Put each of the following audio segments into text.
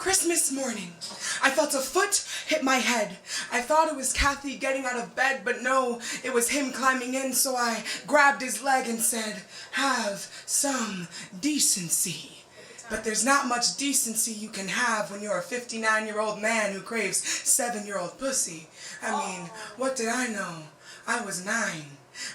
Christmas morning, I felt a foot hit my head. I thought it was Kathy getting out of bed, but no, it was him climbing in, so I grabbed his leg and said, "Have some decency." But there's not much decency you can have when you're a 59-year-old man who craves 7-year-old pussy. I mean, what did I know? I was 9.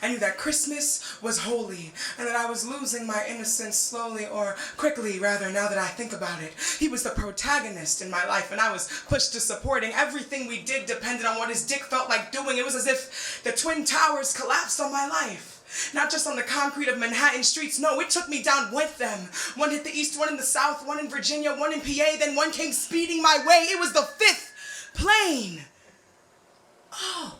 I knew that Christmas was holy, and that I was losing my innocence slowly, or quickly, rather, now that I think about it. He was the protagonist in my life, and I was pushed to supporting. Everything we did depended on what his dick felt like doing. It was as if the Twin Towers collapsed on my life. Not just on the concrete of Manhattan streets, no, it took me down with them. One hit the east, one in the south, one in Virginia, one in PA, then one came speeding my way. It was the 5th plane. Oh.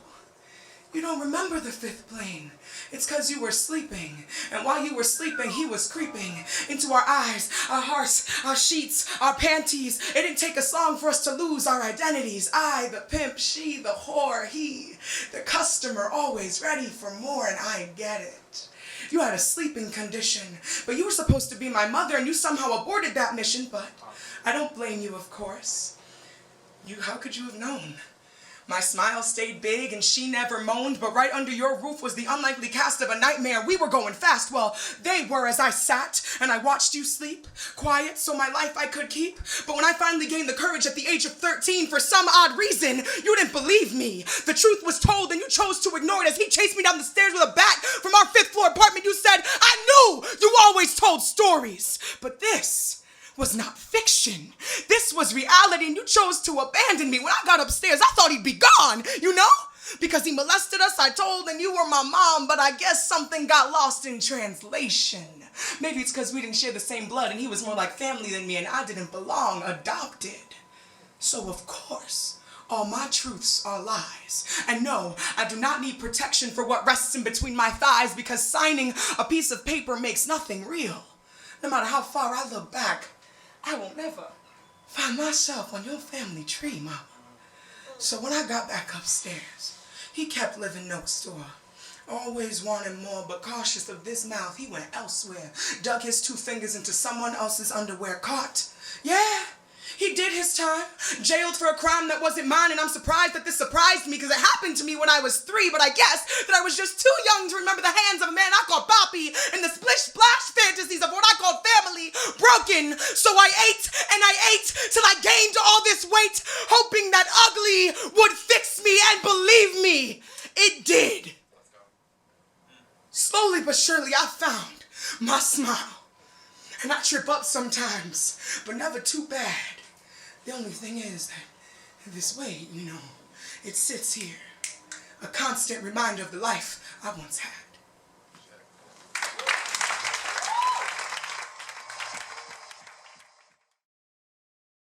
You don't remember the 5th plane. It's because you were sleeping. And while you were sleeping, he was creeping into our eyes, our hearts, our sheets, our panties. It didn't take us long for us to lose our identities. I, the pimp, she, the whore, he, the customer, always ready for more, and I get it. You had a sleeping condition, but you were supposed to be my mother, and you somehow aborted that mission, but I don't blame you, of course. How could you have known? My smile stayed big and she never moaned, but right under your roof was the unlikely cast of a nightmare. We were going fast, well, they were, as I sat and I watched you sleep, quiet so my life I could keep. But when I finally gained the courage at the age of 13, for some odd reason, you didn't believe me. The truth was told and you chose to ignore it as he chased me down the stairs with a bat from our 5th floor apartment. You said, "I knew you always told stories." But this was not fiction. This was reality, and you chose to abandon me. When I got upstairs, I thought he'd be gone, you know? Because he molested us, I told, and you were my mom, but I guess something got lost in translation. Maybe it's because we didn't share the same blood, and he was more like family than me, and I didn't belong, adopted. So of course, all my truths are lies. And no, I do not need protection for what rests in between my thighs, because signing a piece of paper makes nothing real. No matter how far I look back, I will never find myself on your family tree, Mama. So when I got back upstairs, he kept living next door. Always wanting more, but cautious of this mouth, he went elsewhere. Dug his 2 fingers into someone else's underwear. Caught. Yeah, he did his time. Jailed for a crime that wasn't mine, and I'm surprised that this surprised me because it happened to me when I was 3, but I guess that I was just too young to remember the hands of a man I called Poppy and the Splish Splash fantasies of what I called family broken. So I ate and I ate till I gained all this weight, hoping that ugly would fix me, and believe me, it did. Slowly but surely I found my smile. And I trip up sometimes, but never too bad. The only thing is that this weight, it sits here. A constant reminder of the life I once had.